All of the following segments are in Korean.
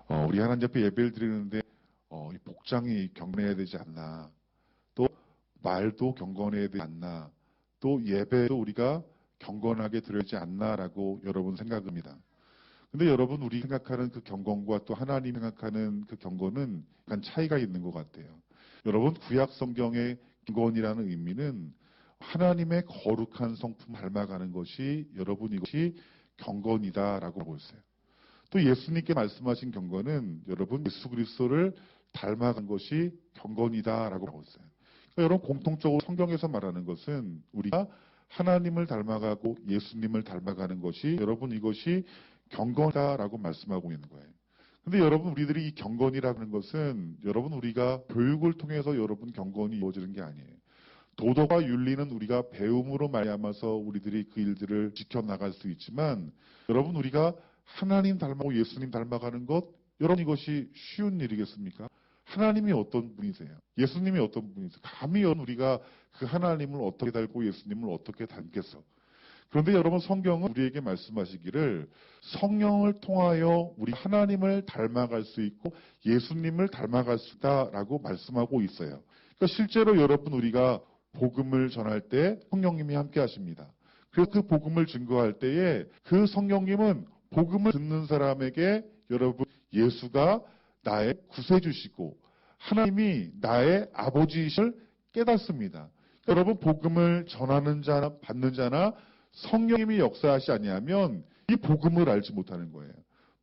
우리 하나님 앞에 예배를 드리는데 이 복장이 경건해야 되지 않나, 또 말도 경건해야 되지 않나, 또 예배도 우리가 경건하게 드려야지 않나라고 여러분 생각합니다. 근데 여러분, 우리 생각하는 그 경건과 또 하나님 생각하는 그 경건은 약간 차이가 있는 것 같아요. 여러분, 구약 성경의 경건이라는 의미는 하나님의 거룩한 성품 닮아가는 것이, 여러분, 이것이 경건이다라고 보고 있어요. 또 예수님께 말씀하신 경건은 여러분, 예수 그리스도를 닮아간 것이 경건이다라고 보고 있어요. 그러니까 여러분, 공통적으로 성경에서 말하는 것은 우리가 하나님을 닮아가고 예수님을 닮아가는 것이, 여러분, 이것이 경건이다라고 말씀하고 있는 거예요. 근데 여러분, 우리들이 이 경건이라는 것은 여러분, 우리가 교육을 통해서 여러분 경건이 이루어지는 게 아니에요. 도덕과 윤리는 우리가 배움으로 말미암아서 우리들이 그 일들을 지켜나갈 수 있지만, 여러분, 우리가 하나님 닮아고 예수님 닮아가는 것, 여러분, 이것이 쉬운 일이겠습니까? 하나님이 어떤 분이세요? 예수님이 어떤 분이세요? 감히 우리가 그 하나님을 어떻게 닮고 예수님을 어떻게 닮겠어? 그런데 여러분, 성경은 우리에게 말씀하시기를 성령을 통하여 우리 하나님을 닮아갈 수 있고 예수님을 닮아갈 수 있다라고 말씀하고 있어요. 그러니까 실제로 여러분, 우리가 복음을 전할 때 성령님이 함께 하십니다. 그래서 그 복음을 증거할 때에 그 성령님은 복음을 듣는 사람에게 여러분, 예수가 나의 구세주시고 하나님이 나의 아버지이실 깨닫습니다. 여러분, 복음을 전하는 자나 받는 자나 성령님이 역사하시 아니하면 이 복음을 알지 못하는 거예요.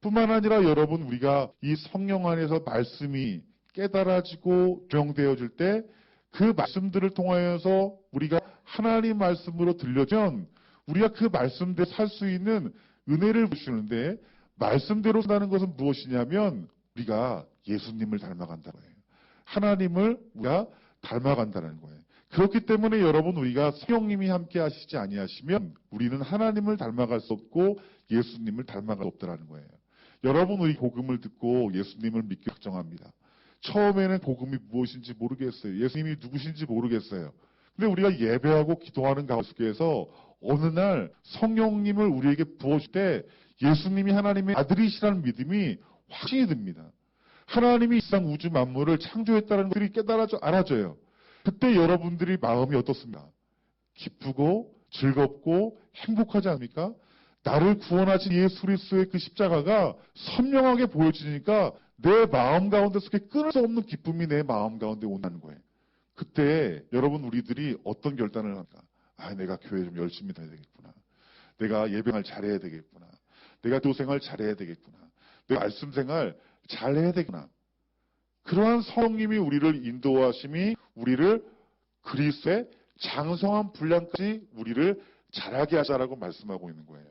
뿐만 아니라 여러분, 우리가 이 성령 안에서 말씀이 깨달아지고 조용되어질 때 그 말씀들을 통하여서 우리가 하나님 말씀으로 들려주면 우리가 그 말씀대로 살 수 있는 은혜를 주시는데, 말씀대로 산다는 것은 무엇이냐면 우리가 예수님을 닮아간다는 거예요. 하나님을 우리가 닮아간다는 거예요. 그렇기 때문에 여러분, 우리가 성령님이 함께 하시지 아니하시면 우리는 하나님을 닮아갈 수 없고 예수님을 닮아갈 수 없다는 거예요. 여러분, 우리 복음을 듣고 예수님을 믿기 확정합니다. 처음에는 복음이 무엇인지 모르겠어요. 예수님이 누구신지 모르겠어요. 근데 우리가 예배하고 기도하는 가운데서 어느 날 성령님을 우리에게 부어줄 때 예수님이 하나님의 아들이시라는 믿음이 확신이 듭니다. 하나님이 이 세상 우주 만물을 창조했다는 것들이 알아져요. 그때 여러분들이 마음이 어떻습니까? 기쁘고 즐겁고 행복하지 않습니까? 나를 구원하신 예수 그리스도의 그 십자가가 선명하게 보여지니까 내 마음 가운데 속에 끊을 수 없는 기쁨이 내 마음 가운데 온다는 거예요. 그때 여러분, 우리들이 어떤 결단을 합니까? 내가 교회 좀 열심히 다녀야 되겠구나. 내가 예배생활 잘해야 되겠구나. 내가 교생활 잘해야 되겠구나. 내가 말씀생활 잘해야 되구나. 그러한 성령님이 우리를 인도하심이 우리를 그리스도의 장성한 분량까지 우리를 자라게 하자라고 말씀하고 있는 거예요.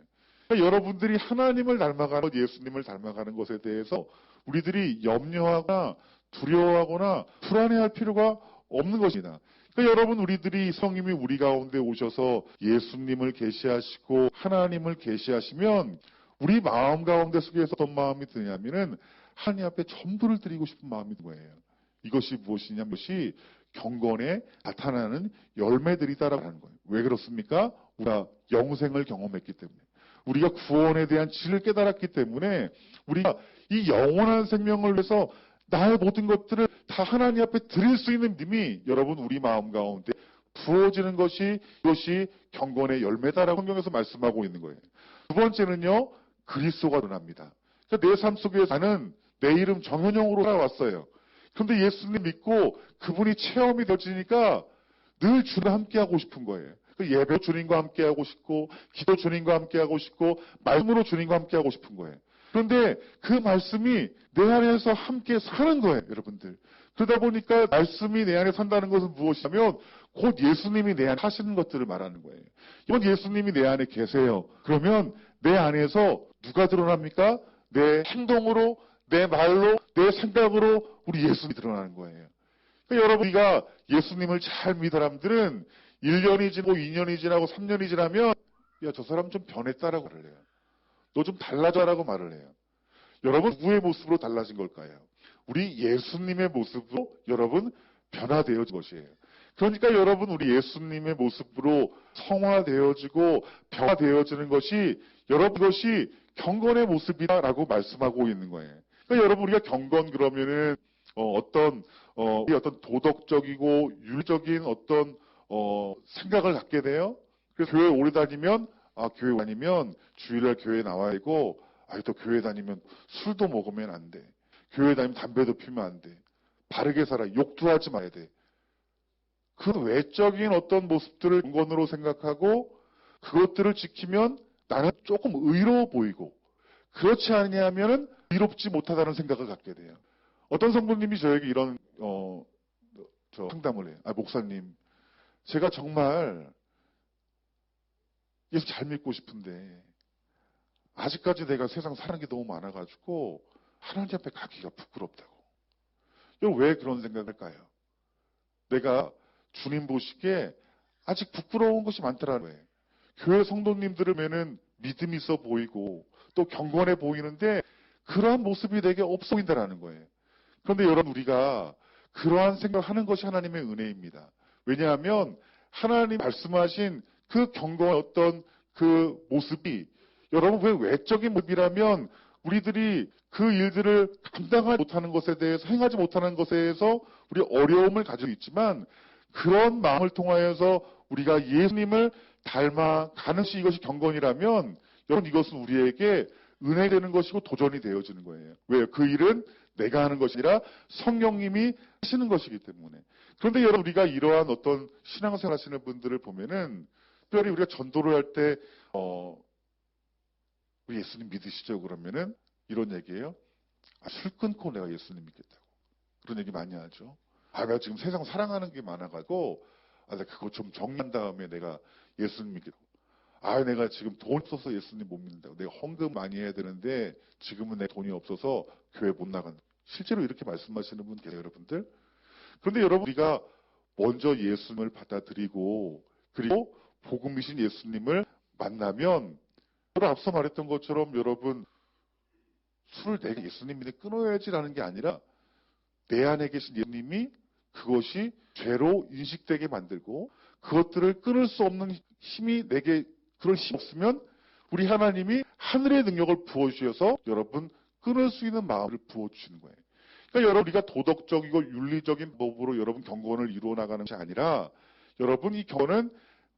그러니까 여러분들이 하나님을 닮아가는 예수님을 닮아가는 것에 대해서 우리들이 염려하거나 두려워하거나 불안해할 필요가 없는 것입니다. 그러니까 여러분, 우리들이 성령님이 우리 가운데 오셔서 예수님을 계시하시고 하나님을 계시하시면 우리 마음 가운데 속에서 어떤 마음이 드냐면은 하나님 앞에 전부를 드리고 싶은 마음이 든 거예요. 이것이 무엇이냐면 이것이 경건에 나타나는 열매들이다라고 하는 거예요. 왜 그렇습니까? 우리가 영생을 경험했기 때문에, 우리가 구원에 대한 진리를 깨달았기 때문에, 우리가 이 영원한 생명을 위해서 나의 모든 것들을 다 하나님 앞에 드릴 수 있는 믿음이 여러분, 우리 마음 가운데 부어지는 것이, 이것이 경건의 열매다라고 성경에서 말씀하고 있는 거예요. 두 번째는요, 그리스도가 드러납니다. 그러니까 내 삶 속에서 나는 내 이름 정현영으로 살아왔어요. 그런데 예수님 믿고 그분이 체험이 되어지니까 늘 주님과 함께하고 싶은 거예요. 예배 주님과 함께하고 싶고, 기도 주님과 함께하고 싶고, 말씀으로 주님과 함께하고 싶은 거예요. 그런데 그 말씀이 내 안에서 함께 사는 거예요, 여러분들. 그러다 보니까 말씀이 내 안에 산다는 것은 무엇이냐면 곧 예수님이 내 안에 사시는 것들을 말하는 거예요. 이건 예수님이 내 안에 계세요. 그러면 내 안에서 누가 드러납니까? 내 행동으로, 내 말로, 내 생각으로 우리 예수님이 드러나는 거예요. 그러니까 여러분, 우리가 예수님을 잘 믿는 사람들은 1년이 지나고 2년이 지나고 3년이 지나면 야, 저 사람 좀 변했다라고 말을 해요. 너 좀 달라져라고 말을 해요. 여러분, 누구의 모습으로 달라진 걸까요? 우리 예수님의 모습으로 여러분 변화되어진 것이에요. 그러니까 여러분, 우리 예수님의 모습으로 성화되어지고 변화되어지는 것이 여러분, 그것이 경건의 모습이다라고 말씀하고 있는 거예요. 그러니까 여러분 우리가 경건 그러면은 우리 어떤 도덕적이고 윤리적인 어떤 생각을 갖게 돼요. 그래서 교회 오래 다니면 교회 다니면 주일날 교회 나와야 되고 또 교회 다니면 술도 먹으면 안 돼. 교회 다니면 담배도 피우면 안 돼. 바르게 살아. 욕도 하지 말아야 돼. 그 외적인 어떤 모습들을 경건으로 생각하고 그것들을 지키면 나는 조금 의로워 보이고 그렇지 않냐면은 의롭지 못하다는 생각을 갖게 돼요. 어떤 성도님이 저에게 이런 상담을 해요. 목사님, 제가 정말 예수 잘 믿고 싶은데 아직까지 내가 세상 사는 게 너무 많아가지고 하나님 앞에 가기가 부끄럽다고. 여러분 왜 그런 생각을 할까요? 내가 주님 보시기에 아직 부끄러운 것이 많더라는 거예요. 교회 성도님들을 보면은 믿음이 있어 보이고 또 경건해 보이는데 그러한 모습이 내게 없어 보인다라는 거예요. 그런데 여러분 우리가 그러한 생각을 하는 것이 하나님의 은혜입니다. 왜냐하면 하나님 말씀하신 그 경건의 어떤 그 모습이 여러분 왜 외적인 모습이라면 우리들이 그 일들을 감당하지 못하는 것에 대해서 행하지 못하는 것에 대해서 우리 어려움을 가지고 있지만 그런 마음을 통하여서 우리가 예수님을 닮아가는 것이 이것이 경건이라면 여러분 이것은 우리에게 은혜되는 것이고 도전이 되어지는 거예요. 왜요? 그 일은 내가 하는 것이 아니라 성령님이 하시는 것이기 때문에. 그런데 여러분 우리가 이러한 어떤 신앙생활 하시는 분들을 보면은 특별히 우리가 전도를 할 때 우리 예수님 믿으시죠? 그러면은 이런 얘기예요. 술 끊고 내가 예수님 믿겠다고. 그런 얘기 많이 하죠. 내가 지금 세상 사랑하는 게 많아가지고 내가 그거 좀 정리한 다음에 내가 예수님 믿겠다고. 내가 지금 돈 없어서 예수님 못 믿는다고. 내가 헌금 많이 해야 되는데 지금은 내 돈이 없어서 교회 못 나간다. 실제로 이렇게 말씀하시는 분 계세요, 여러분들? 그런데 여러분 우리가 먼저 예수님을 받아들이고 그리고 복음이신 예수님을 만나면 앞서 말했던 것처럼 여러분 술을 내가 예수님이 끊어야지라는 게 아니라 내 안에 계신 예수님이 그것이 죄로 인식되게 만들고 그것들을 끊을 수 없는 힘이 내게 그런 힘이 없으면 우리 하나님이 하늘의 능력을 부어주셔서 여러분 끊을 수 있는 마음을 부어주시는 거예요. 그러니까 여러분 우리가 도덕적이고 윤리적인 법으로 여러분 경건을 이루어 나가는 것이 아니라 여러분 이 경건은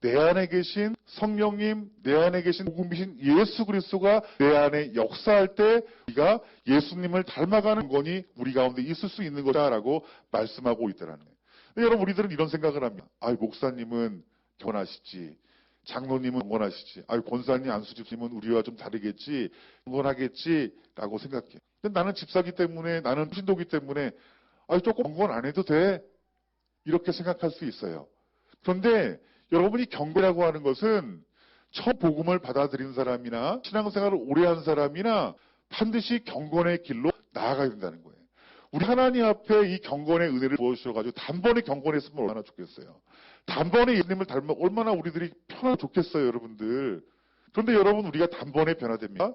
내 안에 계신 성령님, 내 안에 계신 복음이신 예수 그리스도가 내 안에 역사할 때 우리가 예수님을 닮아가는 건이 우리 가운데 있을 수 있는 거다라고 말씀하고 있더라는 거예요. 근데 여러분 우리들은 이런 생각을 합니다. 목사님은 경건하시지. 장로님은 경건하시지. 권사님, 안수집사님은 우리와 좀 다르겠지. 경건하겠지라고 생각해요. 근데 나는 집사기 때문에 나는 신도기 때문에 조금 경건 안 해도 돼. 이렇게 생각할 수 있어요. 그런데 여러분이 경건이라고 하는 것은 첫 복음을 받아들인 사람이나 신앙생활을 오래 한 사람이나 반드시 경건의 길로 나아가야 된다는 거예요. 우리 하나님 앞에 이 경건의 은혜를 부어주셔가지고 단번에 경건했으면 얼마나 좋겠어요. 단번에 예수님을 닮으면 얼마나 우리들이 편하고 좋겠어요, 여러분들. 그런데 여러분 우리가 단번에 변화됩니까?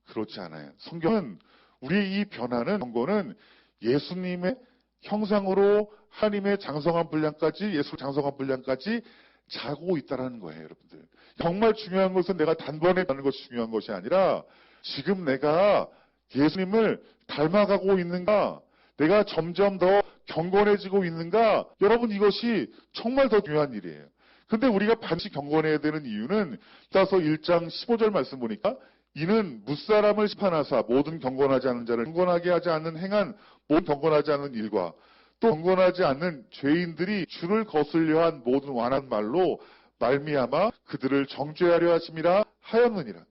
그렇지 않아요. 성경은 우리의 이 변화는 경건은 예수님의 형상으로 하나님의 장성한 분량까지 예수 장성한 분량까지 자고 있다는 거예요, 여러분들. 정말 중요한 것은 내가 단번에 가는 것이 중요한 것이 아니라 지금 내가 예수님을 닮아가고 있는가, 내가 점점 더 경건해지고 있는가, 여러분 이것이 정말 더 중요한 일이에요. 근데 우리가 반드시 경건해야 되는 이유는 따서 1장 15절 말씀 보니까 이는 무사람을 심판하사 모든 경건하지 않은 자를 경건하게 하지 않는 행한 모든 경건하지 않은 일과 또 경건하지 않는 죄인들이 주를 거슬려 한 모든 완한 말로 말미암아 그들을 정죄하려 하심이라 하였느니라.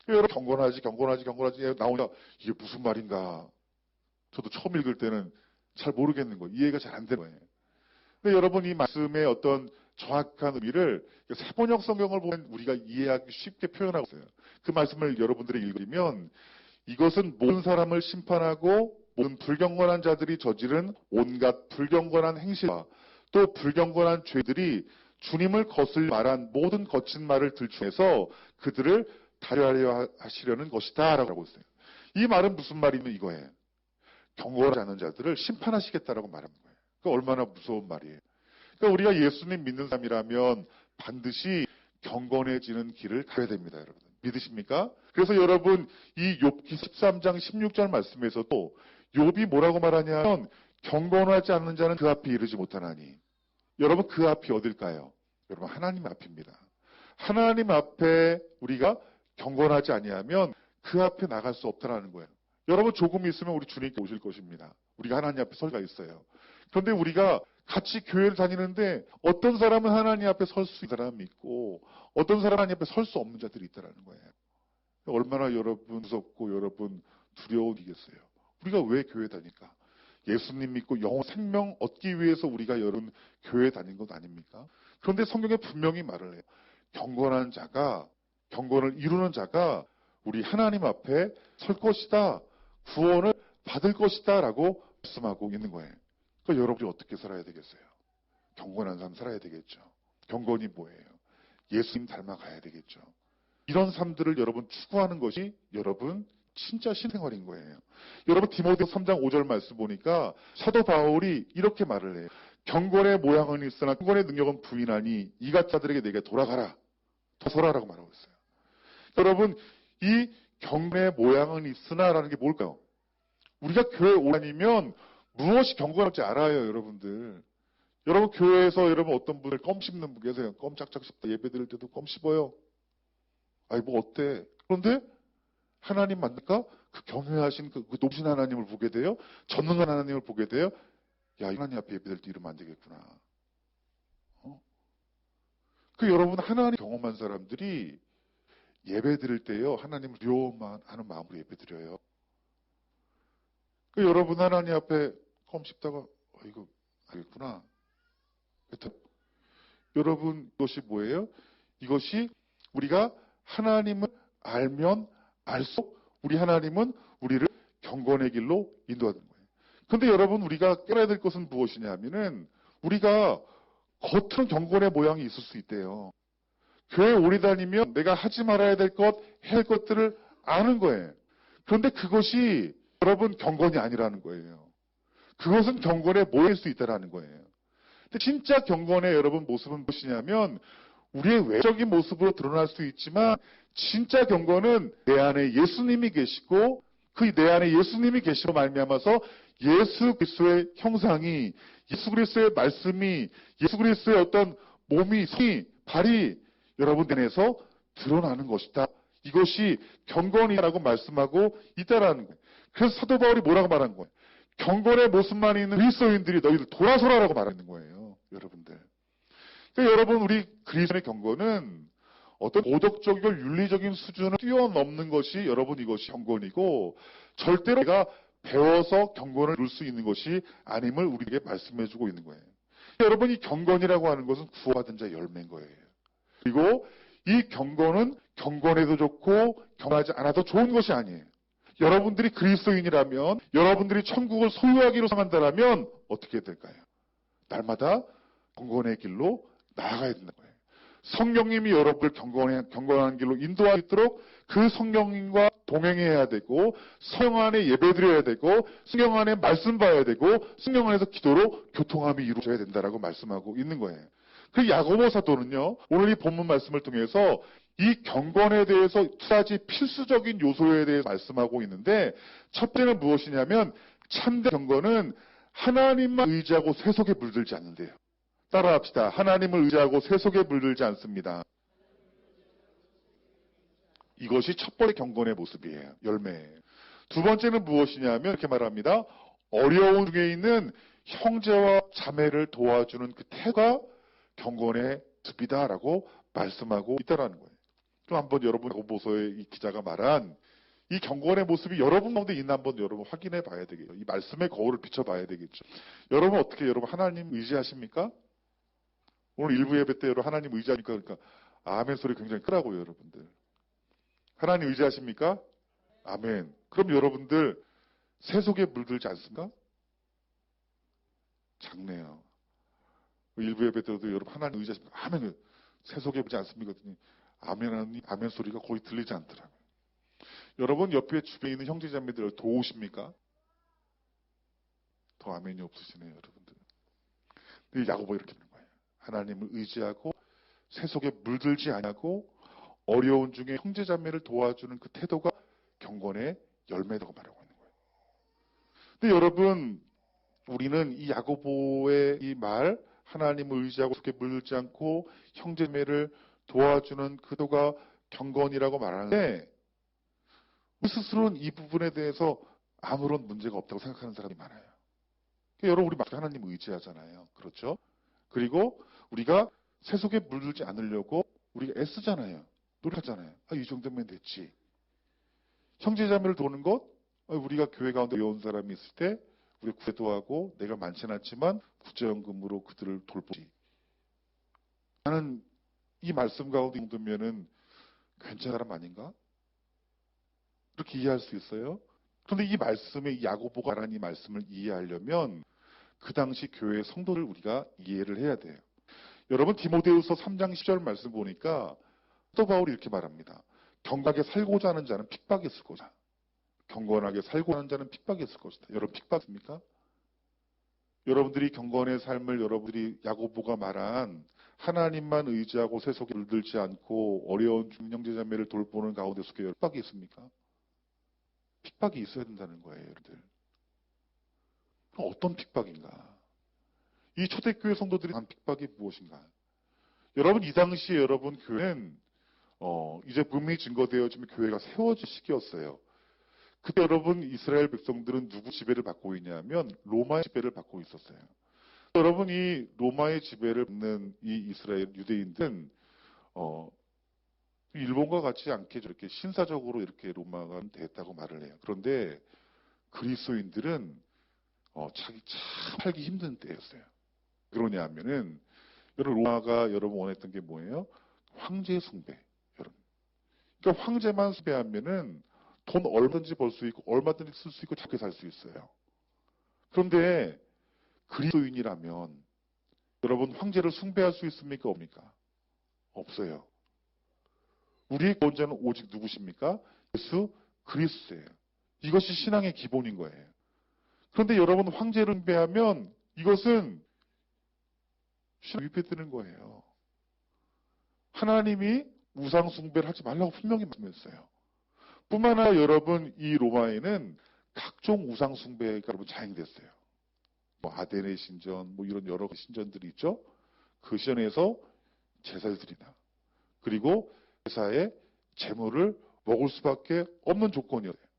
여러분 경건하지 나오니까 이게 무슨 말인가. 저도 처음 읽을 때는 잘 모르겠는 거예요. 이해가 잘 안 되는 거예요. 근데 여러분 이 말씀의 어떤 정확한 의미를 세번역 성경을 보면 우리가 이해하기 쉽게 표현하고 있어요. 그 말씀을 여러분들이 읽으면 이것은 모든 사람을 심판하고 모든 불경건한 자들이 저지른 온갖 불경건한 행실과 또 불경건한 죄들이 주님을 거슬려 말한 모든 거친 말을 들추해서 그들을 다려하려 하시려는 것이다 라고 했어요. 이 말은 무슨 말이면 이거예요. 경건하지 않은 자들을 심판하시겠다라고 말하는 거예요. 그러니까 얼마나 무서운 말이에요. 그러니까 우리가 예수님 믿는 사람이라면 반드시 경건해지는 길을 가야 됩니다, 여러분. 믿으십니까? 그래서 여러분 이 욥기 13장 16절 말씀에서도 욥이 뭐라고 말하냐면 경건하지 않는 자는 그 앞에 이르지 못하나니. 여러분 그 앞이 어딜까요? 여러분 하나님 앞입니다. 하나님 앞에 우리가 경건하지 아니하면 그 앞에 나갈 수 없다라는 거예요. 여러분 조금 있으면 우리 주님께 오실 것입니다. 우리가 하나님 앞에 설 수가 있어요. 그런데 우리가 같이 교회를 다니는데 어떤 사람은 하나님 앞에 설 수 있는 사람이 있고 어떤 사람은 하나님 앞에 설 수 없는 자들이 있다라는 거예요. 얼마나 여러분 무섭고 여러분 두려우겠어요. 우리가 왜 교회 다니까? 예수님 믿고 영원 생명 얻기 위해서 우리가 여러분 교회 다닌 것 아닙니까? 그런데 성경에 분명히 말을 해요. 경건한 자가, 경건을 이루는 자가 우리 하나님 앞에 설 것이다. 구원을 받을 것이다. 라고 말씀하고 있는 거예요. 그러니까 여러분이 어떻게 살아야 되겠어요? 경건한 삶 살아야 되겠죠. 경건이 뭐예요? 예수님 닮아가야 되겠죠. 이런 삶들을 여러분 추구하는 것이 여러분 진짜 신생활인 거예요. 여러분 디모데 3장 5절 말씀 보니까 사도 바울이 이렇게 말을 해요. 경건의 모양은 있으나 경건의 능력은 부인하니 이같 자들에게 내게 돌아가라. 도서라라고 말하고 있어요. 여러분 이 경건의 모양은 있으나라는 게 뭘까요? 우리가 교회 오다니면 무엇이 경건할지 알아요, 여러분들. 여러분 교회에서 여러분 어떤 분들 껌 씹는 분 계세요. 껌 짝짝 씹다 예배 드릴 때도 껌 씹어요. 아이 뭐 어때? 그런데 하나님 만날까? 그 경외하신 그 높으신 하나님을 보게 돼요. 전능한 하나님을 보게 돼요. 야, 하나님 앞에 예배 드릴 때 이러면 안 되겠구나. 그 여러분 하나님 경험한 사람들이 예배 드릴 때요. 하나님을 두려워만 하는 마음으로 예배 드려요. 그 여러분 하나님 앞에 껌 씹다가 이거 알겠구나. 여러분 이것이 뭐예요? 이것이 우리가 하나님을 알면 알수록 우리 하나님은 우리를 경건의 길로 인도하는 거예요. 그런데 여러분 우리가 깨달아야 될 것은 무엇이냐 하면은 우리가 겉으로 경건의 모양이 있을 수 있대요. 교회 오래 다니면 내가 하지 말아야 될 것, 해야 할 것들을 아는 거예요. 그런데 그것이 여러분 경건이 아니라는 거예요. 그것은 경건의 모일 수 있다는 거예요. 근데 진짜 경건의 여러분 모습은 무엇이냐면 우리의 외적인 모습으로 드러날 수 있지만 진짜 경건은 내 안에 예수님이 계시고 그 내 안에 예수님이 계시고 말미암아서 예수 그리스도의 형상이 예수 그리스도의 말씀이 예수 그리스도의 어떤 몸이 성이 발이 여러분 안에서 드러나는 것이다. 이것이 경건이라고 말씀하고 있다라는 거예요. 그래서 사도 바울이 뭐라고 말한 거예요? 경건의 모습만 있는 그리스도인들이 너희들 돌아서라라고 말하는 거예요. 여러분들. 그러니까 여러분 우리 그리스도의 경건은 어떤 도덕적이고 윤리적인 수준을 뛰어넘는 것이 여러분 이것이 경건이고 절대로 내가 배워서 경건을 이룰 수 있는 것이 아님을 우리에게 말씀해주고 있는 거예요. 여러분 이 경건이라고 하는 것은 구원받은 자의 열매인 거예요. 그리고 이 경건은 경건해도 좋고 경건하지 않아도 좋은 것이 아니에요. 여러분들이 그리스도인이라면 여러분들이 천국을 소유하기로 상한다면 어떻게 될까요? 날마다 경건의 길로 나아가야 된다는 거예요. 성령님이 여러분을 경건한 길로 인도할 수 있도록 그 성령님과 동행해야 되고 성령 안에 예배드려야 되고 성령 안에 말씀 봐야 되고 성령 안에서 기도로 교통함이 이루어져야 된다라고 말씀하고 있는 거예요. 그 야고보 사도는요. 오늘 이 본문 말씀을 통해서 이 경건에 대해서 두 가지 필수적인 요소에 대해 말씀하고 있는데 첫 번째는 무엇이냐면 참된 경건은 하나님만 의지하고 세속에 물들지 않는데요. 따라합시다. 하나님을 의지하고 세속에 물들지 않습니다. 이것이 첫 번째 경건의 모습이에요. 열매예요. 두 번째는 무엇이냐면 이렇게 말합니다. 어려운 중에 있는 형제와 자매를 도와주는 그 태가 경건의 모습이다라고 말씀하고 있다라는 거예요. 그럼 한번 여러분 야고보서의 이 기자가 말한 이 경건의 모습이 여러분 가운데 있나 한번 여러분 확인해 봐야 되겠죠. 이 말씀의 거울을 비춰봐야 되겠죠. 여러분 어떻게 여러분 하나님 의지하십니까? 오늘 일부 예배 때 여러분 하나님 의지하니까 그러니까 아멘 소리 굉장히 크라고요, 여러분들. 하나님 의지하십니까? 아멘. 그럼 여러분들 세속에 물들지 않습니까? 작네요. 일부 예배 때도 여러분 하나님 의지하십니까? 아멘. 세속에 물지 않습니까? 아멘 소리가 거의 들리지 않더라고요. 여러분 옆에 주변에 있는 형제자매들 도우십니까? 더 아멘이 없으시네요, 여러분들. 근데 야고보가 이렇게 하는 거예요. 하나님을 의지하고 세속에 물들지 아니하고 어려운 중에 형제자매를 도와주는 그 태도가 경건의 열매라고 말하고 있는 거예요. 근데 여러분, 우리는 이 야고보의 이 말, 하나님을 의지하고 속에 물들지 않고 형제자매를 도와주는 그 태도가 경건이라고 말하는데, 우리 스스로는 이 부분에 대해서 아무런 문제가 없다고 생각하는 사람이 많아요. 그러니까 여러분, 우리 막 하나님을 의지하잖아요. 그렇죠? 그리고 우리가 세속에 물들지 않으려고 우리가 애쓰잖아요. 노력하잖아요. 이 정도면 됐지. 형제자매를 도는 것, 우리가 교회 가운데 어려운 사람이 있을 때 우리 구제도 하고 내가 많지는 않지만 구제연금으로 그들을 돌보지. 나는 이 말씀 가운데 이 정도면은 괜찮은 사람 아닌가? 그렇게 이해할 수 있어요? 그런데 이 말씀의 야고보가 말한 이 말씀을 이해하려면 그 당시 교회의 성도를 우리가 이해를 해야 돼요. 여러분 디모데후서 3장 10절 말씀 보니까 또 바울이 이렇게 말합니다. 경건하게 살고자 하는 자는 핍박이 있을 것이다. 경건하게 살고자 하는 자는 핍박이 있을 것이다. 여러분 핍박입니까? 여러분들이 경건의 삶을 여러분들이 야고보가 말한 하나님만 의지하고 세속에 물들지 않고 어려운 중형제자매를 돌보는 가운데 속에 핍박이 있습니까? 핍박이 있어야 된다는 거예요, 여러분들. 어떤 핍박인가? 이 초대교회 성도들이 한 핍박이 무엇인가? 여러분, 이 당시에 여러분 교회는 이제 분명히 증거되어지면 교회가 세워질 시기였어요. 그때 여러분 이스라엘 백성들은 누구 지배를 받고 있냐면 로마의 지배를 받고 있었어요. 여러분이 로마의 지배를 받는 이 이스라엘 유대인들은 일본과 같지 않게 저렇게 신사적으로 이렇게 로마가 됐다고 말을 해요. 그런데 그리스도인들은 참 살기 힘든 때였어요. 그러냐 하면은 여러분 로마가 여러분 원했던 게 뭐예요? 황제 숭배. 여러분. 그러니까 황제만 숭배하면은 돈 얼마든지 벌 수 있고 얼마든지 쓸 수 있고 작게 살 수 있어요. 그런데 그리스도인이라면 여러분 황제를 숭배할 수 있습니까? 없습니까? 없어요. 우리의 구원자는 오직 누구십니까? 예수 그리스도예요. 이것이 신앙의 기본인 거예요. 그런데 여러분 황제를 숭배하면 이것은 신앙 위배되는 거예요. 하나님이 우상 숭배를 하지 말라고 분명히 말씀했어요. 뿐만 아니라 여러분 이 로마에는 각종 우상 숭배가 여러분 자행됐어요. 뭐 아데네 신전, 뭐 이런 여러 신전들이 있죠. 그 신전에서 제사를 드리나 그리고 제사에 제물을 먹을 수밖에 없는 조건이었어요.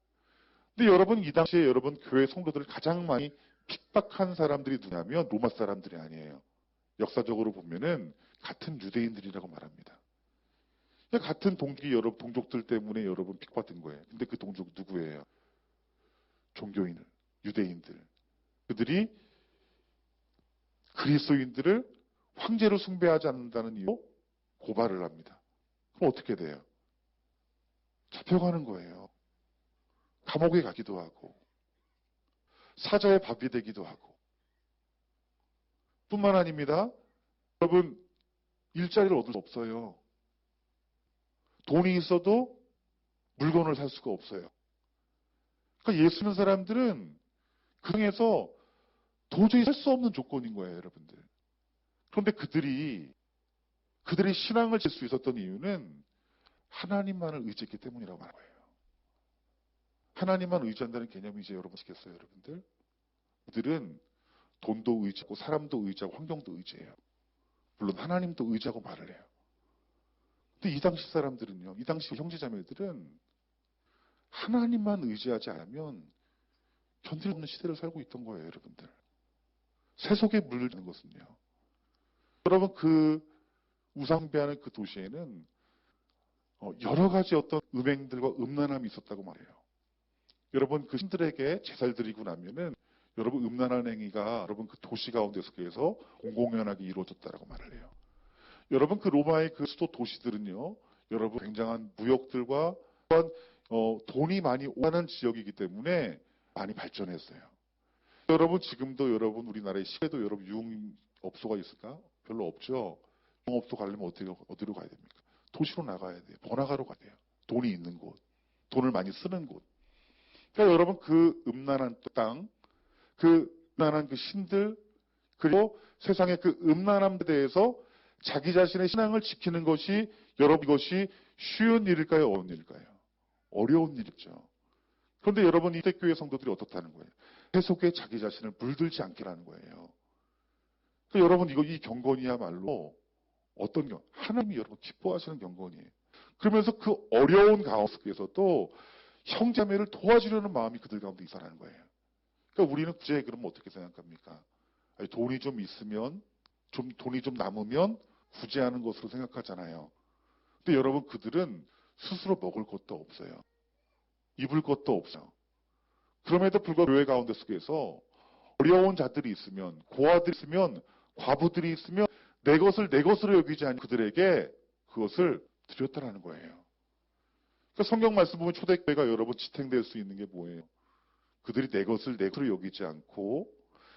근데 여러분 이 당시에 여러분 교회 성도들을 가장 많이 핍박한 사람들이 누구냐면 로마 사람들이 아니에요. 역사적으로 보면은 같은 유대인들이라고 말합니다. 같은 동족들 때문에 여러분 핍박받은 거예요. 근데 그 동족 누구예요? 종교인들, 유대인들. 그들이 그리스도인들을 황제로 숭배하지 않는다는 이유로 고발을 합니다. 그럼 어떻게 돼요? 잡혀가는 거예요. 감옥에 가기도 하고 사자의 밥이 되기도 하고 뿐만 아닙니다. 여러분 일자리를 얻을 수 없어요. 돈이 있어도 물건을 살 수가 없어요. 그러니까 예수 믿는 사람들은 그 중에서 도저히 살 수 없는 조건인 거예요, 여러분들. 그런데 그들이 신앙을 질 수 있었던 이유는 하나님만을 의지했기 때문이라고 말하는 거예요. 하나님만 의지한다는 개념이 이제 여러분 아시겠어요, 여러분들? 그들은 돈도 의지하고 사람도 의지하고 환경도 의지해요. 물론 하나님도 의지하고 말을 해요. 근데 이 당시 사람들은요, 이 당시 형제자매들은 하나님만 의지하지 않으면 견딜 수 없는 시대를 살고 있던 거예요, 여러분들. 세속에 물들는 것은요. 여러분 그 우상배하는 그 도시에는 여러 가지 어떤 음행들과 음란함이 있었다고 말해요. 여러분 그 신들에게 제사를 드리고 나면은 여러분 음란한 행위가 여러분 그 도시 가운데서 공공연하게 이루어졌다라고 말을 해요. 여러분 그 로마의 그 수도 도시들은요, 여러분 굉장한 무역들과 또한 돈이 많이 오가는 지역이기 때문에 많이 발전했어요. 여러분 지금도 여러분 우리나라의 시에도 여러분 유흥업소가 있을까? 별로 없죠. 유흥업소 가려면 어디로 가야 됩니까? 도시로 나가야 돼요. 번화가로 가야 돼요. 돈이 있는 곳, 돈을 많이 쓰는 곳. 그러니까 여러분 그 음란한 땅, 그 음란한 그 신들, 그리고 세상의 그 음란함에 대해서 자기 자신의 신앙을 지키는 것이 여러분 이것이 쉬운 일일까요? 어려운 일일까요? 어려운 일이죠. 그런데 여러분 이때 교회 성도들이 어떻다는 거예요? 세속에 자기 자신을 물들지 않게라는 거예요. 그러니까 여러분 이 경건이야말로 어떤 하나님이 여러분 기뻐하시는 경건이에요. 그러면서 그 어려운 가운데 속에서도 형제매를 도와주려는 마음이 그들 가운데 있어라는 거예요. 그러니까 우리는 구제 그러면 어떻게 생각합니까? 아니, 돈이 좀 있으면 돈이 좀 남으면 구제하는 것으로 생각하잖아요. 근데 여러분 그들은 스스로 먹을 것도 없어요. 입을 것도 없어요. 그럼에도 불구하고 교회 가운데 속에서 어려운 자들이 있으면, 고아들이 있으면, 과부들이 있으면 내 것을 내 것으로 여기지 않고 그들에게 그것을 드렸다라는 거예요. 그러니까 성경 말씀 보면 초대교회가 여러분 지탱될 수 있는 게 뭐예요? 그들이 내 것을 내 것으로 여기지 않고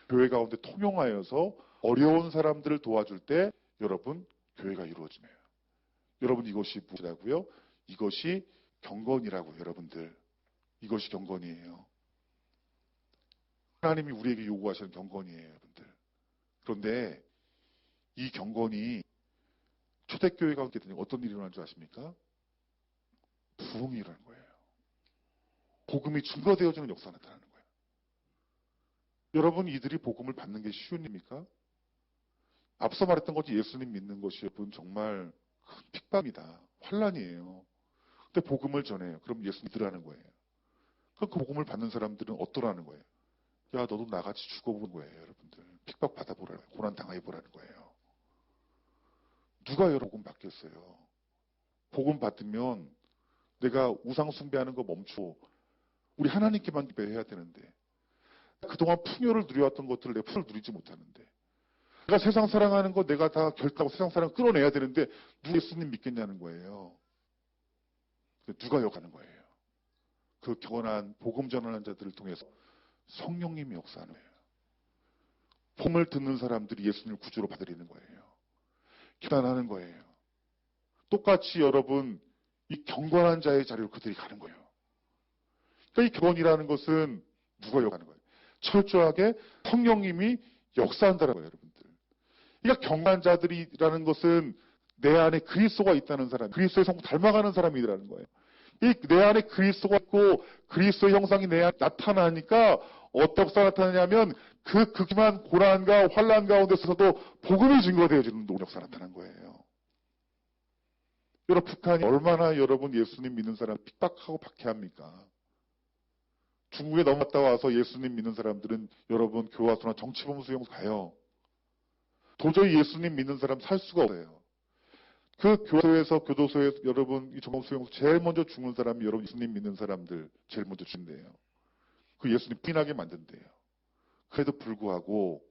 교회 가운데 통용하여서 어려운 사람들을 도와줄 때 여러분 교회가 이루어지네요. 여러분 이것이 무엇이라고요? 이것이 경건이라고요. 여러분들. 이것이 경건이에요. 하나님이 우리에게 요구하시는 경건이에요. 여러분들. 그런데 이 경건이 초대교회 가운데 어떤 일이 일어나는 줄 아십니까? 부흥이 일어나는 거예요. 복음이 증거되어지는 역사가 나타나는 거예요. 여러분 이들이 복음을 받는 게 쉬운 일입니까? 앞서 말했던 것이 예수님 믿는 것이 여러분 정말 큰 핍박이다. 환란이에요. 근데 복음을 전해요. 그럼 예수 믿으라는 거예요. 그럼 그 복음을 받는 사람들은 어떠라는 거예요? 야 너도 나같이 죽어보는 거예요. 여러분들. 핍박 받아보라는 거예요. 고난 당해보라는 거예요. 누가 여러분 복음 받겠어요? 복음 받으면 내가 우상 숭배하는 거 멈추고 우리 하나님께만 기도해야 되는데 그동안 풍요를 누려왔던 것들을 내 풍요를 누리지 못하는데 내가 세상 사랑하는 거 내가 다 결단하고 세상 사랑 끌어내야 되는데 누가 예수님 믿겠냐는 거예요. 누가 역하는 거예요. 그 경건한 복음 전하는 자들을 통해서 성령님이 역사하는 거예요. 복음을 듣는 사람들이 예수님을 구주로 받아들이는 거예요. 결단하는 거예요. 똑같이 여러분 이 경건한 자의 자리로 그들이 가는 거예요. 그러니까 이 경건이라는 것은 누가 역하는 거예요? 철저하게 성령님이 역사한다는 거예요. 여러분들. 그러니까 경건한 자들이라는 것은 내 안에 그리스도가 있다는 사람, 그리스도의 성품 닮아가는 사람이라는 거예요. 이 내 안에 그리스도가 있고 그리스도의 형상이 내 안에 나타나니까 어떻게 나타나냐면 그 극심한 고난과 환난 가운데서도 복음이 증거되어지는 역사가 나타난 거예요. 여러분 북한이 얼마나 여러분 예수님 믿는 사람 핍박하고 박해합니까? 중국에 넘어갔다 와서 예수님 믿는 사람들은 여러분 교화소나 정치범 수용소 가요. 도저히 예수님 믿는 사람 살 수가 없어요. 그 교도소에서 여러분 이 정범 수용소 제일 먼저 죽는 사람이 여러분 예수님 믿는 사람들 제일 먼저 죽는데요. 그 예수님 피나게 만든대요. 그래도 불구하고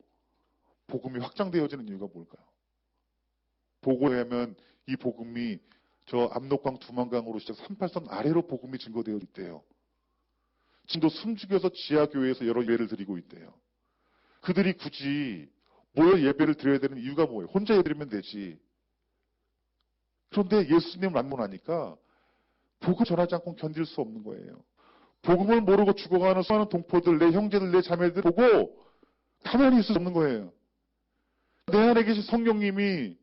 복음이 확장되어지는 이유가 뭘까요? 보고에 하면 이 복음이 저 압록강 두만강으로 시작 38선 아래로 복음이 증거되어 있대요. 지금도 숨죽여서 지하교회에서 여러 예배를 드리고 있대요. 그들이 굳이 모여 예배를 드려야 되는 이유가 뭐예요? 혼자 예배드리면 되지. 그런데 예수님을 만나니까 복음 전하지 않고 견딜 수 없는 거예요. 복음을 모르고 죽어가는 수많은 동포들, 내 형제들, 내 자매들 보고 가만히 있을 수 없는 거예요. 내 안에 계신 성령님이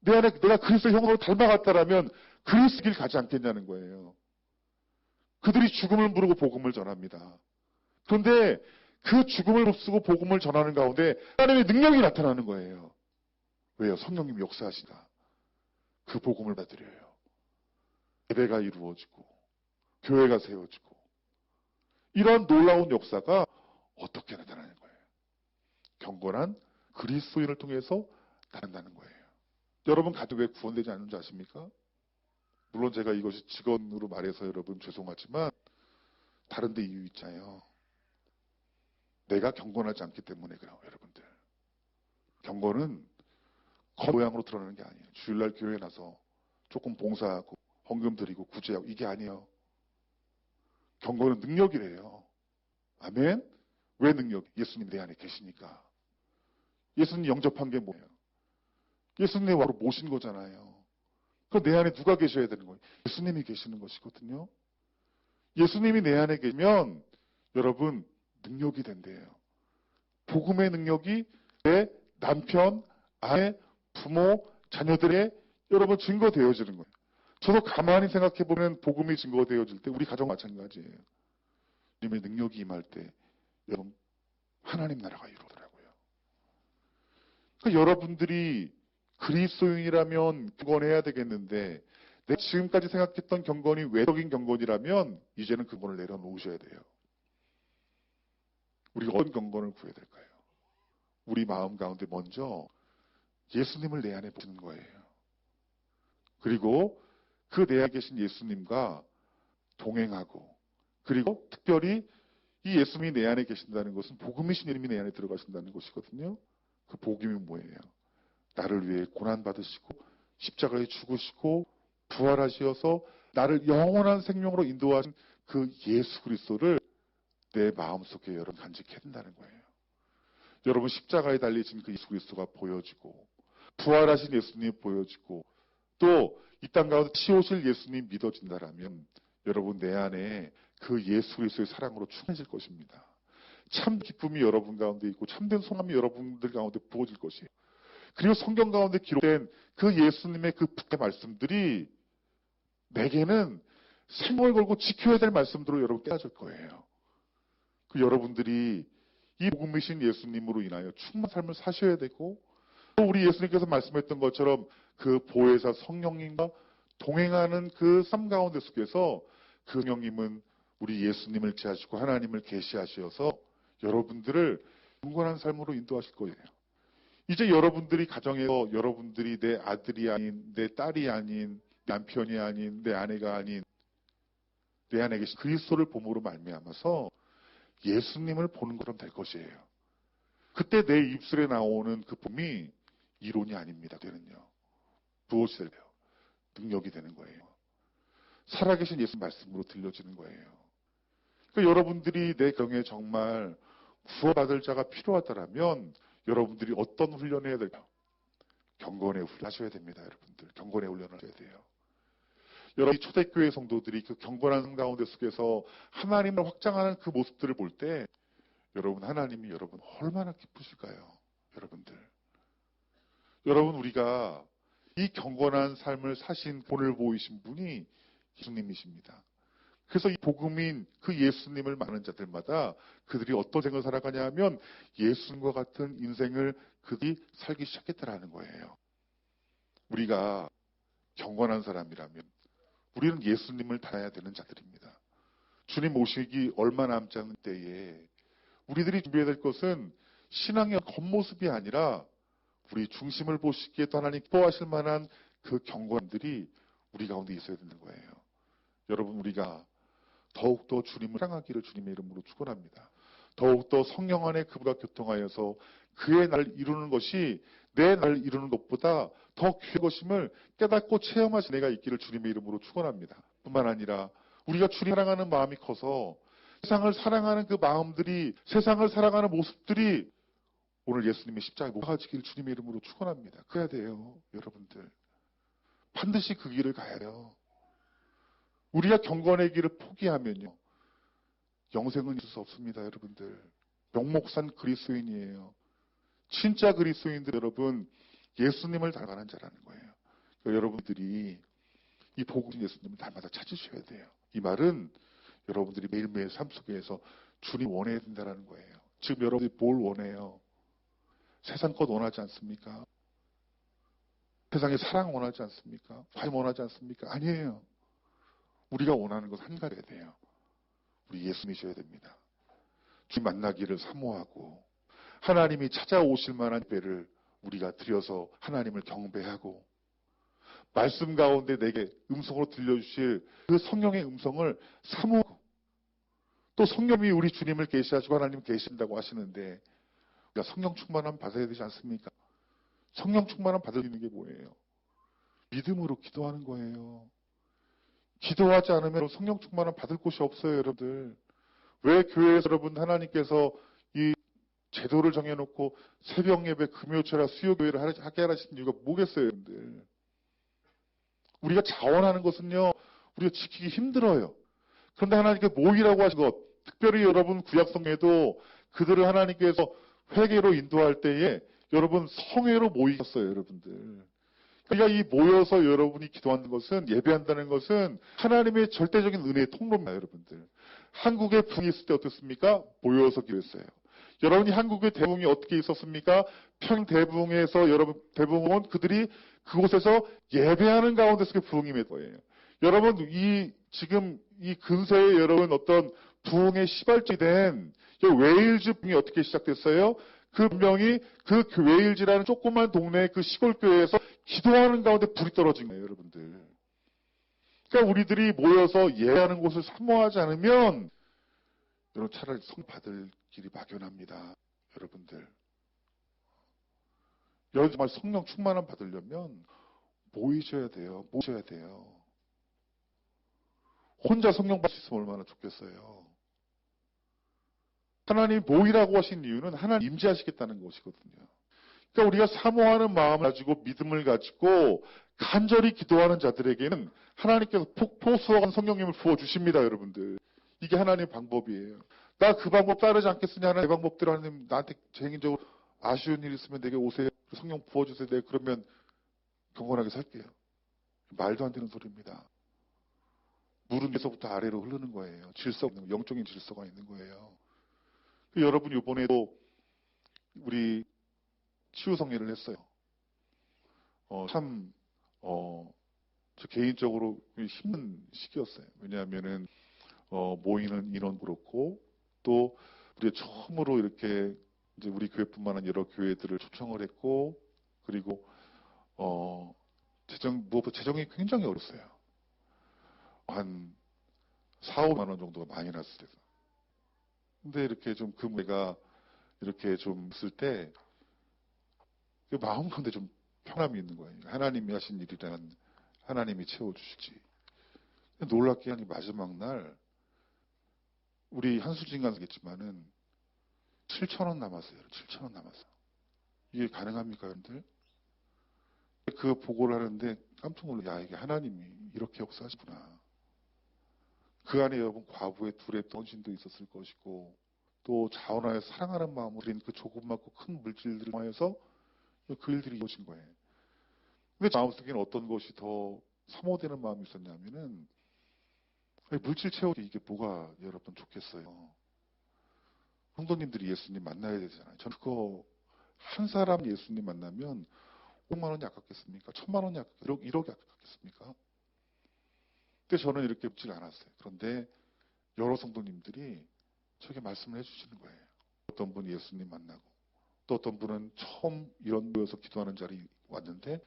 내 안에 내가 그리스도의 형으로 닮아갔다라면 그리스도 길 가지 않겠냐는 거예요. 그들이 죽음을 부르고 복음을 전합니다. 그런데 그 죽음을 몹쓰고 복음을 전하는 가운데 하나님의 능력이 나타나는 거예요. 왜요? 성령님이 역사하시다. 그 복음을 받으려요. 예배가 이루어지고 교회가 세워지고 이런 놀라운 역사가 어떻게 나타나는 거예요? 경건한 그리스도인을 통해서 나타난다는 거예요. 여러분 가족에 구원되지 않는 줄 아십니까? 물론 제가 이것이 직원으로 말해서 여러분 죄송하지만 다른 데 이유 있잖아요. 내가 경건하지 않기 때문에 그래요. 여러분들. 경건은 겉모양으로 드러나는 게 아니에요. 주일날 교회에 나서 조금 봉사하고 헌금 드리고 구제하고 이게 아니에요. 경건은 능력이래요. 아멘? 왜 능력? 예수님 내 안에 계시니까. 예수님 영접한 게 뭐예요? 예수님의 와로 모신 거잖아요. 그럼 내 안에 누가 계셔야 되는 거예요? 예수님이 계시는 것이거든요. 예수님이 내 안에 계시면 여러분 능력이 된대요. 복음의 능력이 내 남편, 아내, 부모, 자녀들의 여러분 증거되어지는 거예요. 저도 가만히 생각해보면 복음이 증거되어질 때 우리 가정 마찬가지예요. 주님의 능력이 임할 때 여러분 하나님 나라가 이루어더라고요. 그러니까 여러분들이 그리스도인이라면 경건해야 되겠는데 내가 지금까지 생각했던 경건이 외적인 경건이라면 이제는 그 경건을 내려놓으셔야 돼요. 우리가 어떤 경건을 구해야 될까요? 우리 마음 가운데 먼저 예수님을 내 안에 보시는 거예요. 그리고 그 내 안에 계신 예수님과 동행하고 그리고 특별히 이 예수님이 내 안에 계신다는 것은 복음이신 이름이 내 안에 들어가신다는 것이거든요. 그 복음이 뭐예요? 나를 위해 고난받으시고 십자가에 죽으시고 부활하시어서 나를 영원한 생명으로 인도하신 그 예수 그리스도를 내 마음속에 여러분 간직해야 된다는 거예요. 여러분 십자가에 달리신 그 예수 그리스도가 보여지고 부활하신 예수님이 보여지고 또 이 땅 가운데 치오실 예수님 믿어진다라면 여러분 내 안에 그 예수 그리스도의 사랑으로 충만해질 것입니다. 참 기쁨이 여러분 가운데 있고 참된 소망이 여러분들 가운데 부어질 것이에요. 그리고 성경 가운데 기록된 그 예수님의 그 부의 말씀들이 내게는 생명을 걸고 지켜야 될 말씀들로 여러분 깨어질 거예요. 그 여러분들이 이 복음이신 예수님으로 인하여 충만한 삶을 사셔야 되고 또 우리 예수님께서 말씀했던 것처럼 그 보혜사 성령님과 동행하는 그 삶 가운데 속에서 그 성령님은 우리 예수님을 계시하시고 하나님을 계시하셔서 여러분들을 경건한 삶으로 인도하실 거예요. 이제 여러분들이 가정에서 여러분들이 내 아들이 아닌 내 딸이 아닌 내 남편이 아닌 내 아내가 아닌 내 안에 계신 그리스도를 봄으로 말미암아서 예수님을 보는 것처럼 될 것이에요. 그때 내 입술에 나오는 그 봄이 이론이 아닙니다. 그때는요. 무엇이 돼요? 능력이 되는 거예요. 살아계신 예수 말씀으로 들려지는 거예요. 그러니까 여러분들이 내 경에 정말 구원받을 자가 필요하다면 여러분들이 어떤 훈련을 해야 될까요? 경건의 훈련을 하셔야 됩니다. 여러분들. 경건의 훈련을 하셔야 돼요. 여러분 초대교회 성도들이 그 경건한 삶 가운데 속에서 하나님을 확장하는 그 모습들을 볼 때 여러분 하나님이 여러분 얼마나 기쁘실까요? 여러분 우리가 이 경건한 삶을 사신 본을 보이신 분이 예수님이십니다. 그래서 이 복음인 그 예수님을 많은 자들마다 그들이 어떤 생을 살아가냐 하면 예수님과 같은 인생을 그들이 살기 시작했다라는 거예요. 우리가 경건한 사람이라면 우리는 예수님을 닮아야 되는 자들입니다. 주님 오시기 얼마 남지 않은 때에 우리들이 준비해야 될 것은 신앙의 겉모습이 아니라 우리 중심을 보시기에 또 하나님 기뻐하실 만한 그 경건들이 우리 가운데 있어야 되는 거예요. 여러분 우리가 더욱더 주님을 사랑하기를 주님의 이름으로 축원합니다. 더욱더 성령 안에 그분과 교통하여서 그의 나를 이루는 것이 내 나를 이루는 것보다 더 귀한 것임을 깨닫고 체험하신 내가 있기를 주님의 이름으로 축원합니다. 뿐만 아니라 우리가 주님 사랑하는 마음이 커서 세상을 사랑하는 그 마음들이 세상을 사랑하는 모습들이 오늘 예수님의 십자가에 못 박아지기를 주님의 이름으로 축원합니다. 그래야 돼요. 여러분들. 반드시 그 길을 가야 돼요. 우리가 경건의 길을 포기하면요. 영생은 있을 수 없습니다. 여러분들. 명목산 그리스도인이에요. 진짜 그리스도인들 여러분 예수님을 닮아가는 자라는 거예요. 그러니까 여러분들이 이 복음 예수님을 날마다 찾으셔야 돼요. 이 말은 여러분들이 매일매일 삶 속에서 주님 원해야 된다는 거예요. 지금 여러분들이 뭘 원해요? 세상 것 원하지 않습니까? 세상의 사랑 원하지 않습니까? 삶 원하지 않습니까? 아니에요. 우리가 원하는 것 한 가지가 돼요. 우리 예수님이셔야 됩니다. 주님 만나기를 사모하고 하나님이 찾아오실 만한 예배를 우리가 드려서 하나님을 경배하고 말씀 가운데 내게 음성으로 들려주실 그 성령의 음성을 사모하고 또 성령이 우리 주님을 계시하시고 하나님 계신다고 하시는데 우리가 성령 충만함 받아야 되지 않습니까? 성령 충만함 받을 수 있는 게 뭐예요? 믿음으로 기도하는 거예요. 기도하지 않으면 성령 충만함 받을 곳이 없어요, 여러분들. 왜 교회에서 여러분 하나님께서 이 제도를 정해놓고 새벽 예배, 금요철야 수요교회를 하게 하신 이유가 뭐겠어요, 여러분들? 우리가 자원하는 것은요, 우리가 지키기 힘들어요. 그런데 하나님께 모이라고 하신 것, 특별히 여러분 구약성에도 그들을 하나님께서 회개로 인도할 때에 여러분 성회로 모이셨어요, 여러분들. 그러니까 그러니까 이 모여서 여러분이 기도하는 것은, 예배한다는 것은 하나님의 절대적인 은혜의 통로입니다, 여러분들. 한국에 부흥이 있을 때 어떻습니까? 모여서 기도했어요. 여러분이 한국의 대부흥이 어떻게 있었습니까? 평대부흥에서 여러분, 대부흥은 그들이 그곳에서 예배하는 가운데서 그 부흥이 맺은 거예요. 여러분, 지금 이 근세에 여러분 어떤 부흥의 시발점이 된 웨일즈 부흥이 어떻게 시작됐어요? 그 분명히 그 웨일즈라는 조그만 동네 그 시골 교회에서 기도하는 가운데 불이 떨어진 거예요, 여러분들. 그러니까 우리들이 모여서 예배하는 곳을 사모하지 않으면 여러분 차라리 성 받을 길이 막연합니다, 여러분들. 여러분 정말 성령 충만함 받으려면 모이셔야 돼요. 모셔야 돼요. 혼자 성령 받을 수 있으면 얼마나 좋겠어요. 하나님 모이라고 하신 이유는 하나님 임재하시겠다는 것이거든요. 그러니까 우리가 사모하는 마음을 가지고 믿음을 가지고 간절히 기도하는 자들에게는 하나님께서 폭포수한 성령님을 부어주십니다, 여러분들. 이게 하나님의 방법이에요. 나 그 방법 따르지 않겠으냐, 하나님 내 방법대로 하나님 나한테 개인적으로 아쉬운 일 있으면 내게 오세요. 성령 부어주세요. 내가 그러면 경건하게 살게요. 말도 안 되는 소리입니다. 물은 위에서부터 아래로 흐르는 거예요. 영적인 질서가 있는 거예요. 여러분 이번에도 우리 치유성례를 했어요. 저 개인적으로 힘든 시기였어요. 왜냐하면은 모이는 인원 그렇고 또 우리가 처음으로 이렇게 이제 우리 교회뿐만 아니라 여러 교회들을 초청을 했고 그리고 무엇보다 재정이 굉장히 어렸어요. 한 4, 5만 원 정도가 많이 났을 때. 근데 이렇게 좀 그 무게가 이렇게 좀 있을 때 마음 가운데 좀 평안함이 있는 거예요. 하나님이 하신 일이라는 하나님이 채워주실지. 놀랍게 한 마지막 날 우리 한수진 간사겠지만은 7,000원 남았어요. 7,000원 남았어요. 이게 가능합니까, 여러분들? 그 보고를 하는데 깜짝 놀라요. 야, 이게 하나님이 이렇게 역사하시구나. 그 안에 여러분 과부의 둘의 헌신도 있었을 것이고 또 자원하여 사랑하는 마음으로 드린 그 조그맣고 큰 물질들을 통해서 그 일들이 이루어진 거예요. 근데 마음속에는 어떤 것이 더 사모되는 마음이 있었냐면은 물질 채우기 이게 뭐가 여러분 좋겠어요. 성도님들이 예수님 만나야 되잖아요. 저는 그거 한 사람 예수님 만나면 5만 원이 아깝겠습니까? 1,000만 원이 아깝겠습니까? 1억이 아깝겠습니까? 근데 저는 이렇게 묻지 않았어요. 그런데 여러 성도님들이 저에게 말씀을 해주시는 거예요. 어떤 분이 예수님 만나고 또 어떤 분은 처음 이런 모여서 기도하는 자리에 왔는데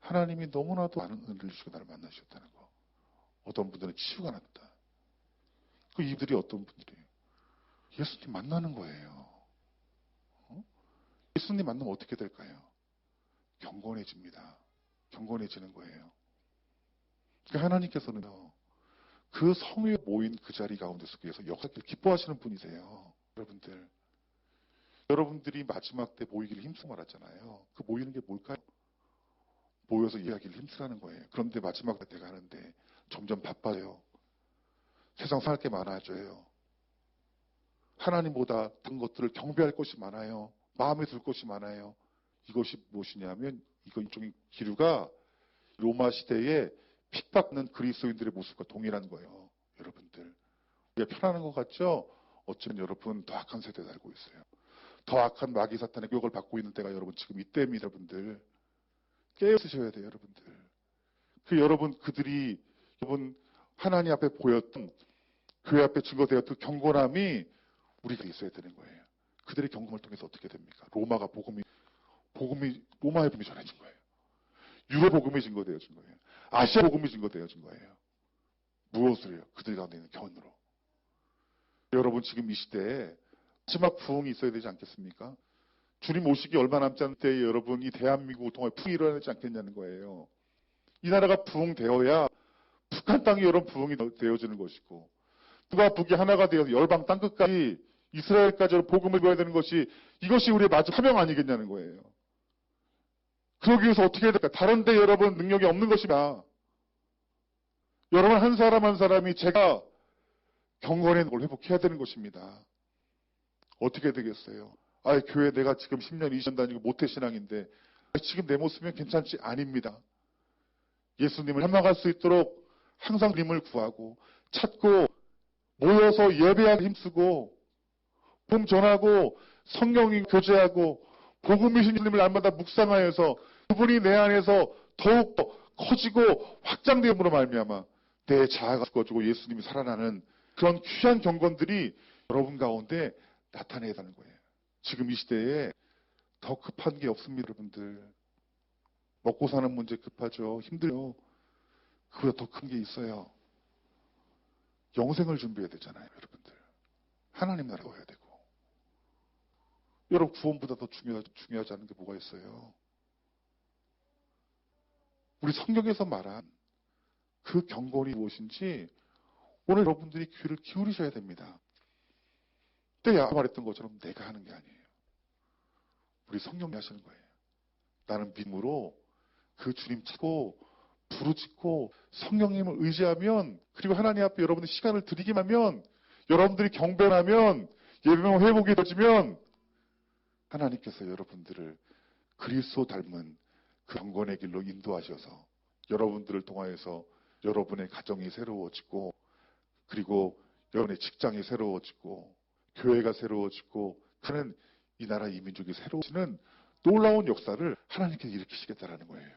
하나님이 너무나도 많은 은혜를 주시고 나를 만나주셨다는 거. 어떤 분들은 치유가 났다. 그 이들이 어떤 분들이에요? 예수님 만나는 거예요. 예수님 만나면 어떻게 될까요? 경건해집니다. 경건해지는 거예요. 그러니까 하나님께서는요, 그 성에 모인 그 자리 가운데 속에서 역사를 기뻐하시는 분이세요. 여러분들. 여러분들이 마지막 때 모이기를 힘쓰고 말았잖아요. 그 모이는 게 뭘까요? 모여서 이야기를 힘쓰라는 거예요. 그런데 마지막 때 가는데 점점 바빠요. 세상 살게 많아져요. 하나님보다 다른 것들을 경배할 것이 많아요. 마음에 들 것이 많아요. 이것이 무엇이냐면 이쪽의 기류가 로마 시대에 핍박받는 그리스도인들의 모습과 동일한 거예요. 여러분들. 우리가 편안한 것 같죠? 어쩌면 여러분 더 악한 세대에 살고 있어요. 더 악한 마귀 사탄의 교육을 받고 있는 때가 여러분 지금 이때입니다. 여러분들. 깨어쓰셔야 돼요. 여러분들. 그들이 여러분 하나님 앞에 보였던 교회 앞에 증거되었던 경건함이 우리가 있어야 되는 거예요. 그들의 경험을 통해서 어떻게 됩니까? 로마의 복음이 전해진 거예요. 유럽 복음이 증거되어진 거예요. 아시아 복음이 증거되어진 거예요. 무엇을 해요? 그들 가운데 있는 견으로. 여러분 지금 이 시대에 마지막 부흥이 있어야 되지 않겠습니까? 주님 오시기 얼마 남지 않을 때에 여러분 이 대한민국을 통해 부흥이 일어나지 않겠냐는 거예요. 이 나라가 부흥되어야 북한 땅이 여러분 부흥이 되어지는 것이고 누가 북이 하나가 되어서 열방 땅끝까지 이스라엘까지 복음을 보여야 되는 것이 이것이 우리의 마지막 사명 아니겠냐는 거예요. 그러기 위해서 어떻게 해야 될까? 다른 데 여러분 능력이 없는 것이다. 여러분 한 사람 한 사람이 제가 경건의 걸 회복해야 되는 것입니다. 어떻게 되겠어요? 교회 내가 지금 10년, 20년 다니고 모태신앙인데 지금 내 모습이면 괜찮지? 아닙니다. 예수님을 닮아갈 수 있도록 항상 주님을 구하고 찾고 모여서 예배하기 힘쓰고 복음 전하고 성경이 교제하고 복음이신 주님을 날마다 묵상하여서 그분이 내 안에서 더욱 커지고 확장됨으로 말미암아 내 자아가 죽어지고 예수님이 살아나는 그런 귀한 경건들이 여러분 가운데 나타내야 하는 거예요. 지금 이 시대에 더 급한 게 없습니다, 여러분들. 먹고 사는 문제 급하죠. 힘들죠. 그보다 더 큰 게 있어요. 영생을 준비해야 되잖아요, 여러분들. 하나님 나라가 와야 되고. 여러분 구원보다 더 중요하지 않은 게 뭐가 있어요? 우리 성경에서 말한 그 경건이 무엇인지 오늘 여러분들이 귀를 기울이셔야 됩니다. 때야 말했던 것처럼 내가 하는 게 아니에요. 우리 성령이 하시는 거예요. 나는 믿음으로 그 주님 찾고 부르짖고 성령님을 의지하면 그리고 하나님 앞에 여러분들 시간을 드리기만 하면 여러분들이 경배하면 예배만 회복이 되어지면 하나님께서 여러분들을 그리스도 닮은 그 경건의 길로 인도하셔서 여러분들을 통하여서 여러분의 가정이 새로워지고 그리고 여러분의 직장이 새로워지고 교회가 새로워지고 하는 이 나라 이 민족이 새로워지는 놀라운 역사를 하나님께서 일으키시겠다라는 거예요.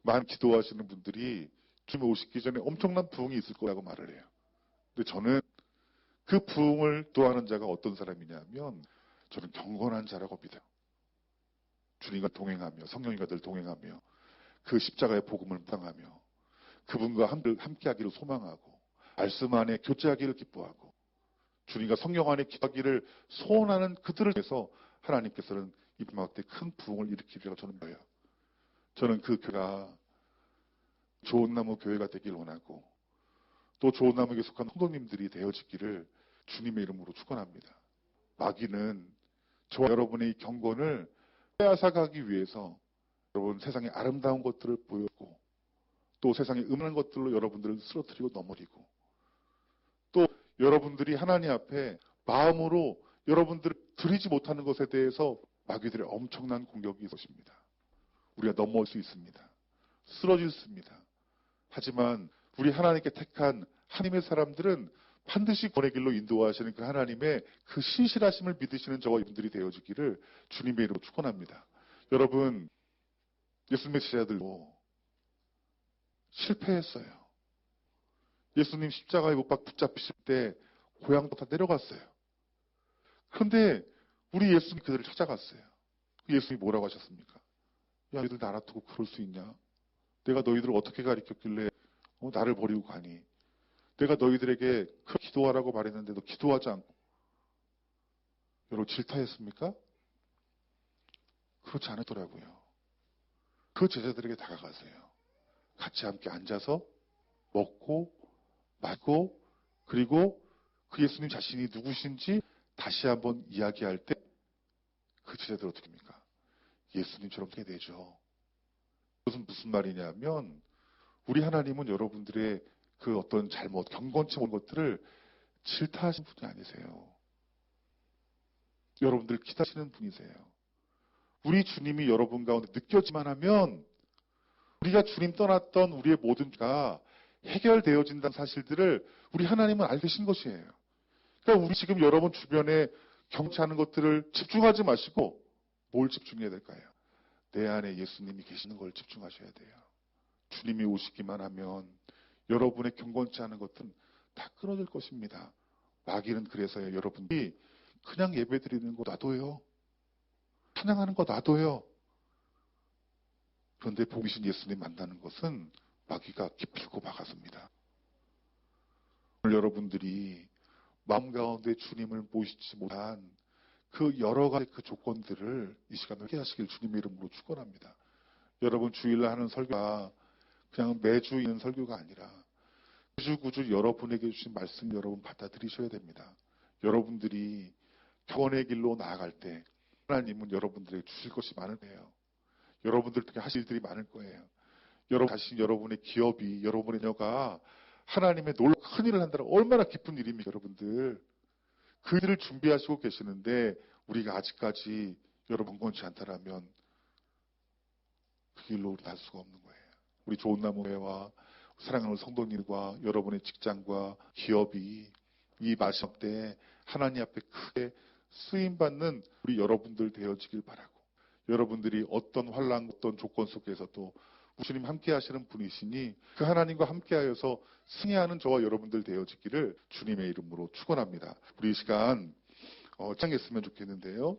많은 기도하시는 분들이 주님 오시기 전에 엄청난 부흥이 있을 거라고 말을 해요. 근데 저는 그 부흥을 도하는 자가 어떤 사람이냐면 저는 경건한 자라고 믿어요. 주님과 동행하며 성령님과 늘 동행하며 그 십자가의 복음을 묵상하며 그분과 함께하기를 소망하고 말씀 안에 교제하기를 기뻐하고 주님과 성령 안에 기도하기를 소원하는 그들을 위해서 하나님께서는 이 마지막 때 큰 부흥을 일으키리라고 저는 믿어요. 저는 그 교회가 좋은 나무 교회가 되길 원하고 또 좋은 나무에 속한 성도님들이 되어지기를 주님의 이름으로 축원합니다. 마귀는 저와 여러분의 이 경건을 빼앗아가기 위해서 여러분 세상의 아름다운 것들을 보였고 또 세상의 음란한 것들로 여러분들을 쓰러뜨리고 넘어리고 또 여러분들이 하나님 앞에 마음으로 여러분들을 드리지 못하는 것에 대해서 마귀들의 엄청난 공격이 있을 것입니다. 우리가 넘어올 수 있습니다. 쓰러질 수 있습니다. 하지만 우리 하나님께 택한 하나님의 사람들은 반드시 권의 길로 인도하시는 그 하나님의 그 신실하심을 믿으시는 저와 여러분들이 되어주기를 주님의 이름으로 축원합니다. 여러분 예수님의 제자들도 실패했어요. 예수님 십자가에 못 박혀 붙잡히실 때 고향도 다 내려갔어요. 그런데 우리 예수님 그들을 찾아갔어요. 예수님이 뭐라고 하셨습니까? 야, 너희들 나 놔두고 그럴 수 있냐? 내가 너희들을 어떻게 가르쳤길래 나를 버리고 가니? 내가 너희들에게 그 기도하라고 말했는데 너 기도하지 않고 여러분 질타했습니까? 그렇지 않았더라고요. 그 제자들에게 다가가세요. 같이 함께 앉아서 먹고 마시고 그리고 그 예수님 자신이 누구신지 다시 한번 이야기할 때 그 제자들 어떻게 합니까? 예수님처럼 되게 되죠. 그것은 무슨 말이냐면 우리 하나님은 여러분들의 그 어떤 잘못, 경건치 못한 것들을 질타하시는 분이 아니세요. 여러분들 기다리시는 분이세요. 우리 주님이 여러분 가운데 느껴지만 하면 우리가 주님 떠났던 우리의 모든 죄가 해결되어진다는 사실들을 우리 하나님은 알고 계신 것이에요. 그러니까 우리 지금 여러분 주변에 경치하는 것들을 집중하지 마시고 뭘 집중해야 될까요? 내 안에 예수님이 계시는 걸 집중하셔야 돼요. 주님이 오시기만 하면 여러분의 경건치 않은 것들은 다 끊어질 것입니다. 마귀는 그래서요. 여러분이 그냥 예배드리는 거 놔둬요. 찬양하는 거 놔둬요. 그런데 복이신 예수님 만나는 것은 마귀가 기필코 막았습니다. 오늘 여러분들이 마음 가운데 주님을 모시지 못한 그 여러 가지 그 조건들을 이 시간에 함께 하시길 주님의 이름으로 축원합니다. 여러분 주일날 하는 설교가 그냥 매주 있는 설교가 아니라 구주구주 여러분에게 주신 말씀 여러분 받아들이셔야 됩니다. 여러분들이 경건의 길로 나아갈 때 하나님은 여러분들에게 주실 것이 많을 거예요. 여러분들 통해 하실 일들이 많을 거예요. 여러분 자신 여러분의 기업이 여러분의 자녀가 하나님의 놀라운 큰 일을 한다는 얼마나 기쁜 일입니까 여러분들. 그 일을 준비하시고 계시는데 우리가 아직까지 여러분 건치 않다라면 길로 우리 갈 수가 없는 거예요. 우리 좋은 나무회와 사랑하는 성도님과 여러분의 직장과 기업이 이 마지막 때에 하나님 앞에 크게 쓰임받는 우리 여러분들 되어지길 바라고, 여러분들이 어떤 환난, 어떤 조건 속에서도 주님 함께 하시는 분이시니 그 하나님과 함께하여서 승리하는 저와 여러분들 되어지기를 주님의 이름으로 축원합니다. 우리 이 시간 창했으면 좋겠는데요.